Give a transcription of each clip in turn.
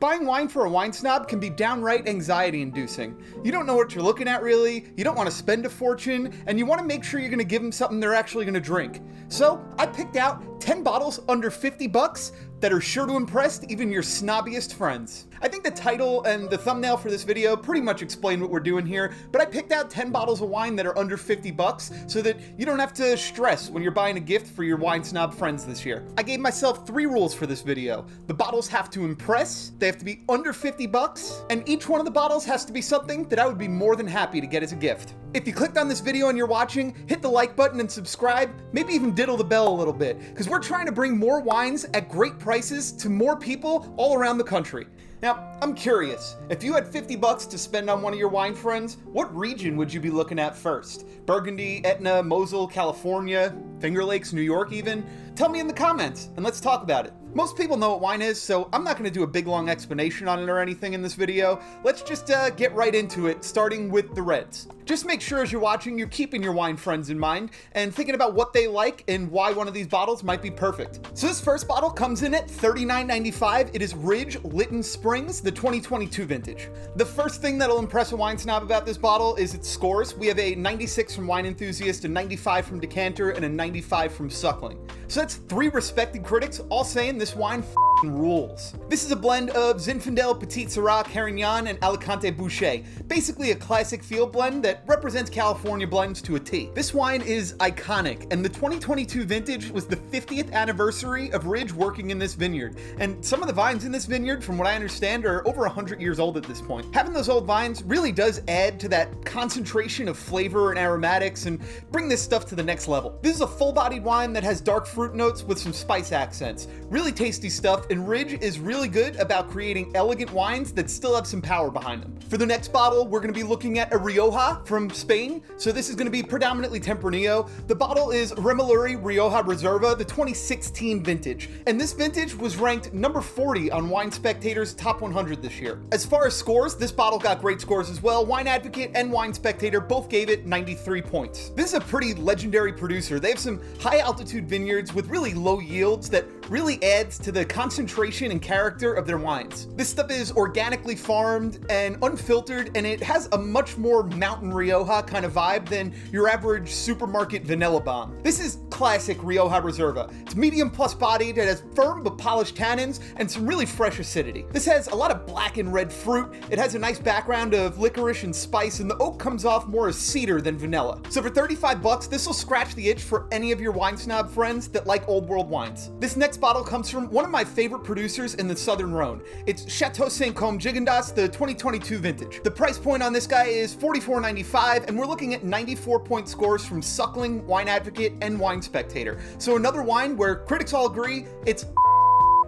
Buying wine for a wine snob can be downright anxiety-inducing. You don't know what you're looking at really, you don't want to spend a fortune, and you want to make sure you're going to give them something they're actually going to drink. So I picked out 10 bottles under 50 bucks that are sure to impress even your snobbiest friends. I think the title and the thumbnail for this video pretty much explain what we're doing here, but I picked out 10 bottles of wine that are under 50 bucks so that you don't have to stress when you're buying a gift for your wine snob friends this year. I gave myself 3 rules for this video. The bottles have to impress, they have to be under 50 bucks, and each one of the bottles has to be something that I would be more than happy to get as a gift. If you clicked on this video and you're watching, hit the like button and subscribe, maybe even diddle the bell a little bit, because we're trying to bring more wines at great prices to more people all around the country. Now, I'm curious, if you had 50 bucks to spend on one of your wine friends, what region would you be looking at first? Burgundy, Etna, Mosel, California, Finger Lakes, New York even? Tell me in the comments and let's talk about it. Most people know what wine is, so I'm not going to do a big long explanation on it or anything in this video. Let's just get right into it, starting with the reds. Just make sure as you're watching, you're keeping your wine friends in mind and thinking about what they like and why one of these bottles might be perfect. So this first bottle comes in at $39.95. It is Ridge Lytton Springs, the 2022 vintage. The first thing that'll impress a wine snob about this bottle is its scores. We have a 96 from Wine Enthusiast, a 95 from Decanter, and a 95 from Suckling. So that's 3 respected critics all saying this wine rules. This is a blend of Zinfandel, Petit Syrah, Carignan, and Alicante Bouschet. Basically a classic field blend that represents California blends to a T. This wine is iconic, and the 2022 vintage was the 50th anniversary of Ridge working in this vineyard. And some of the vines in this vineyard, from what I understand, are over 100 years old at this point. Having those old vines really does add to that concentration of flavor and aromatics and bring this stuff to the next level. This is a full-bodied wine that has dark fruit notes with some spice accents. Really tasty stuff, and Ridge is really good about creating elegant wines that still have some power behind them. For the next bottle, we're going to be looking at a Rioja from Spain. So this is going to be predominantly Tempranillo. The bottle is Remelluri Rioja Reserva, the 2016 vintage. And this vintage was ranked number 40 on Wine Spectator's Top 100 this year. As far as scores, this bottle got great scores as well. Wine Advocate and Wine Spectator both gave it 93 points. This is a pretty legendary producer. They have some high altitude vineyards with really low yields that really adds to the concentration and character of their wines. This stuff is organically farmed and unfiltered, and it has a much more mountain Rioja kind of vibe than your average supermarket vanilla bomb. This is classic Rioja Reserva. It's medium plus bodied, it has firm but polished tannins, and some really fresh acidity. This has a lot of black and red fruit, it has a nice background of licorice and spice, and the oak comes off more as cedar than vanilla. So for 35 bucks, this will scratch the itch for any of your wine snob friends that like old world wines. This next bottle comes from one of my favorite producers in the southern Rhône. It's Château Gigondas, the 2022 vintage. The price point on this guy is $44.95, and we're looking at 94 point scores from Suckling, Wine Advocate, and Wine Spectator. So another wine where critics all agree it's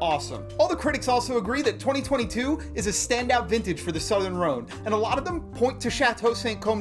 awesome. All the critics also agree that 2022 is a standout vintage for the Southern Rhône, and a lot of them point to Château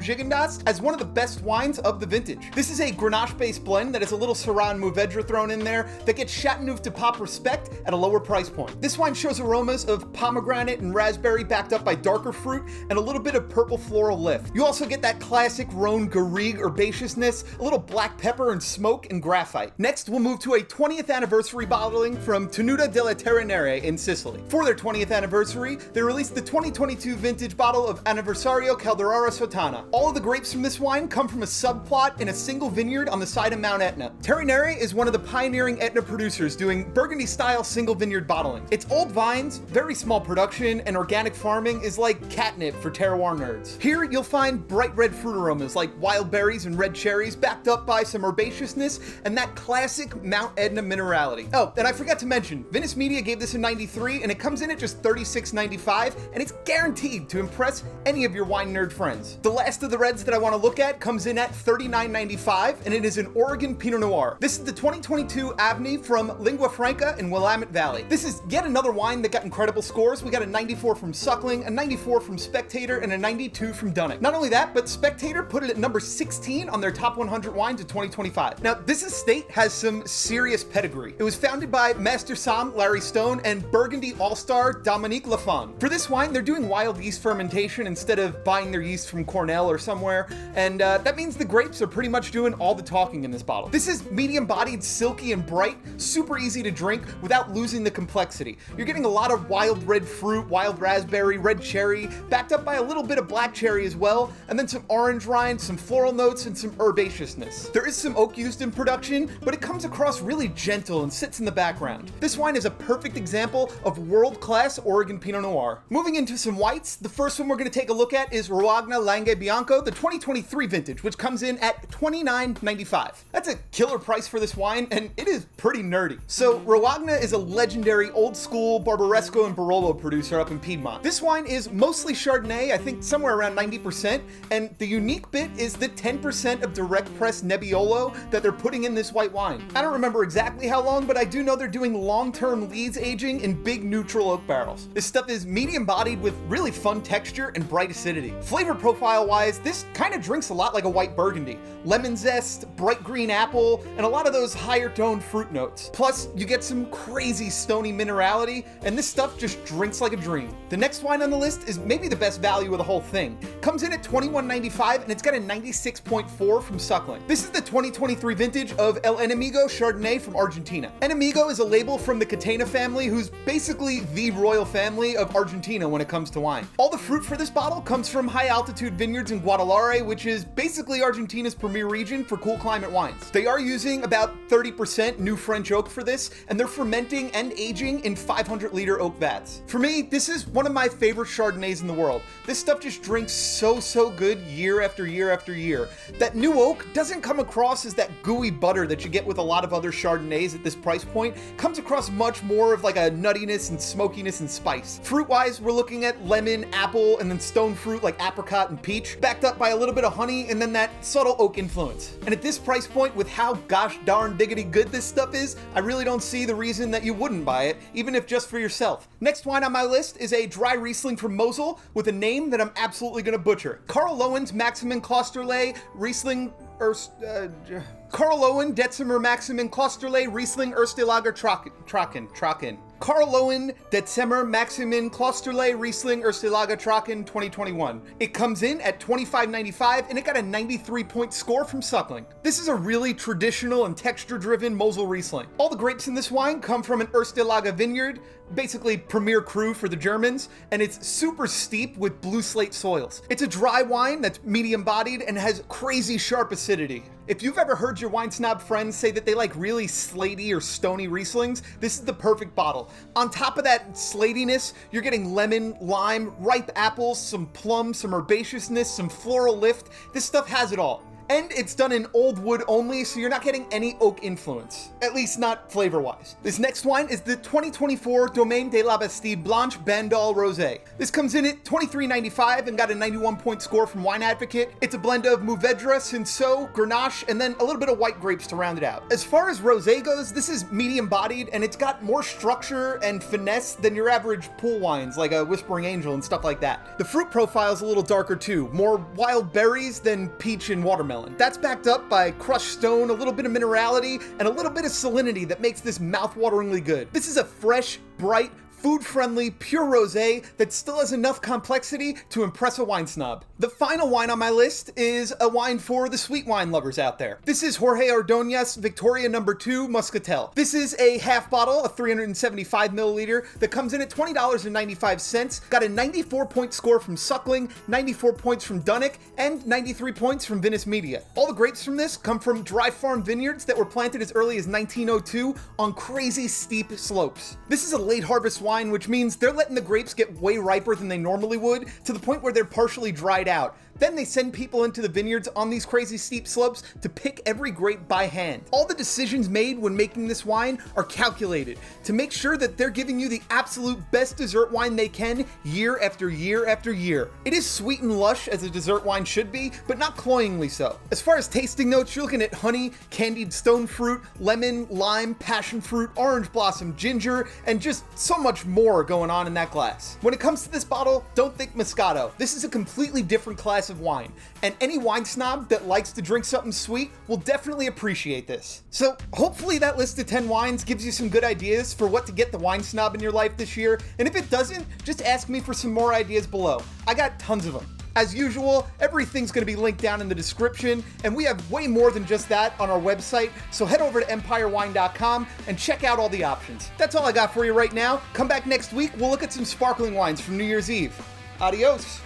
Gigondas as one of the best wines of the vintage. This is a Grenache-based blend that has a little Syrah and Mourvedre thrown in there that gets Chateauneuf de Pape respect at a lower price point. This wine shows aromas of pomegranate and raspberry backed up by darker fruit and a little bit of purple floral lift. You also get that classic Rhône garrigue herbaceousness, a little black pepper and smoke and graphite. Next, we'll move to a 20th anniversary bottling from Tenuta delle Terre Nere in Sicily. For their 20th anniversary, they released the 2022 vintage bottle of Anniversario Calderara Sottana. All of the grapes from this wine come from a subplot in a single vineyard on the side of Mount Etna. Terre Nere is one of the pioneering Etna producers doing Burgundy-style single vineyard bottling. It's old vines, very small production, and organic farming is like catnip for terroir nerds. Here, you'll find bright red fruit aromas like wild berries and red cherries backed up by some herbaceousness and that classic Mount Etna minerality. Oh, and I forgot to mention, Venice Media gave this a 93, and it comes in at just $36.95, and it's guaranteed to impress any of your wine nerd friends. The last of the reds that I want to look at comes in at $39.95, and it is an Oregon Pinot Noir. This is the 2022 Avni from Lingua Franca in Willamette Valley. This is yet another wine that got incredible scores. We got a 94 from Suckling, a 94 from Spectator, and a 92 from Dunnick. Not only that, but Spectator put it at number 16 on their top 100 wines of 2025. Now, this estate has some serious pedigree. It was founded by Master Somm Larry Stone, and Burgundy All-Star Dominique Lafon. For this wine, they're doing wild yeast fermentation instead of buying their yeast from Cornell or somewhere, and that means the grapes are pretty much doing all the talking in this bottle. This is medium-bodied, silky and bright, super easy to drink without losing the complexity. You're getting a lot of wild red fruit, wild raspberry, red cherry, backed up by a little bit of black cherry as well, and then some orange rind, some floral notes, and some herbaceousness. There is some oak used in production, but it comes across really gentle and sits in the background. This wine is a perfect example of world-class Oregon Pinot Noir. Moving into some whites, the first one we're going to take a look at is Roagna Langhe Bianco, the 2023 vintage, which comes in at $29.95. That's a killer price for this wine, and it is pretty nerdy. So Roagna is a legendary old-school Barbaresco and Barolo producer up in Piedmont. This wine is mostly Chardonnay, I think somewhere around 90%, and the unique bit is the 10% of direct press Nebbiolo that they're putting in this white wine. I don't remember exactly how long, but I do know they're doing long-term lees aging in big neutral oak barrels. This stuff is medium-bodied with really fun texture and bright acidity. Flavor profile-wise, this kind of drinks a lot like a white Burgundy. Lemon zest, bright green apple, and a lot of those higher-toned fruit notes. Plus, you get some crazy stony minerality, and this stuff just drinks like a dream. The next wine on the list is maybe the best value of the whole thing. Comes in at $21.95, and it's got a 96.4 from Suckling. This is the 2023 vintage of El Enemigo Chardonnay from Argentina. Enemigo is a label from the Catena family, who's basically the royal family of Argentina when it comes to wine. All the fruit for this bottle comes from high-altitude vineyards in Guadalajara, which is basically Argentina's premier region for cool climate wines. They are using about 30% new French oak for this, and they're fermenting and aging in 500-liter oak vats. For me, this is one of my favorite Chardonnays in the world. This stuff just drinks so good year after year after year. That new oak doesn't come across as that gooey butter that you get with a lot of other Chardonnays at this price point. Comes across much more of like a nuttiness and smokiness and spice. Fruit-wise, we're looking at lemon, apple, and then stone fruit like apricot and peach, backed up by a little bit of honey and then that subtle oak influence. And at this price point, with how gosh darn diggity good this stuff is, I really don't see the reason that you wouldn't buy it, even if just for yourself. Next wine on my list is a dry Riesling from Mosel with a name that I'm absolutely gonna butcher. Carl Lowen's Maximin Klosterle Riesling Carl Lowen Detzimer Maximin Klosterle Riesling Erste Lager Traken. Carl Lowen Detzimer Maximin Klosterle Riesling Erste Lager Traken 2021. It comes in at $25.95 and it got a 93-point score from Suckling. This is a really traditional and texture-driven Mosel Riesling. All the grapes in this wine come from an Erste Lager vineyard, basically premier cru for the Germans, and it's super steep with blue slate soils. It's a dry wine that's medium-bodied and has crazy sharp acidity. If you've ever heard your wine snob friends say that they like really slaty or stony Rieslings, this is the perfect bottle. On top of that slatiness, you're getting lemon, lime, ripe apples, some plum, some herbaceousness, some floral lift. This stuff has it all. And it's done in old wood only, so you're not getting any oak influence. At least not flavor-wise. This next wine is the 2024 Domaine de la Bastille Blanche Bandol Rosé. This comes in at $23.95 and got a 91-point score from Wine Advocate. It's a blend of Mourvedre, Cinsault, Grenache, and then a little bit of white grapes to round it out. As far as rosé goes, this is medium-bodied, and it's got more structure and finesse than your average pool wines, like a Whispering Angel and stuff like that. The fruit profile is a little darker too, more wild berries than peach and watermelon. That's backed up by crushed stone, a little bit of minerality, and a little bit of salinity that makes this mouth-wateringly good. This is a fresh, bright, food-friendly, pure rosé that still has enough complexity to impress a wine snob. The final wine on my list is a wine for the sweet wine lovers out there. This is Jorge Ordóñez Victoria No. 2 Muscatel. This is a half bottle, a 375 milliliter, that comes in at $20.95, got a 94-point score from Suckling, 94 points from Dunnick, and 93 points from Vinous Media. All the grapes from this come from dry farm vineyards that were planted as early as 1902 on crazy steep slopes. This is a late harvest wine, which means they're letting the grapes get way riper than they normally would, to the point where they're partially dried out. Then they send people into the vineyards on these crazy steep slopes to pick every grape by hand. All the decisions made when making this wine are calculated to make sure that they're giving you the absolute best dessert wine they can year after year after year. It is sweet and lush as a dessert wine should be, but not cloyingly so. As far as tasting notes, you're looking at honey, candied stone fruit, lemon, lime, passion fruit, orange blossom, ginger, and just so much much more going on in that glass. When it comes to this bottle, don't think Moscato. This is a completely different class of wine, and any wine snob that likes to drink something sweet will definitely appreciate this. So hopefully that list of 10 wines gives you some good ideas for what to get the wine snob in your life this year, and if it doesn't, just ask me for some more ideas below. I got tons of them. As usual, everything's going to be linked down in the description, and we have way more than just that on our website, so head over to empirewine.com and check out all the options. That's all I got for you right now. Come back next week, we'll look at some sparkling wines from New Year's Eve. Adios!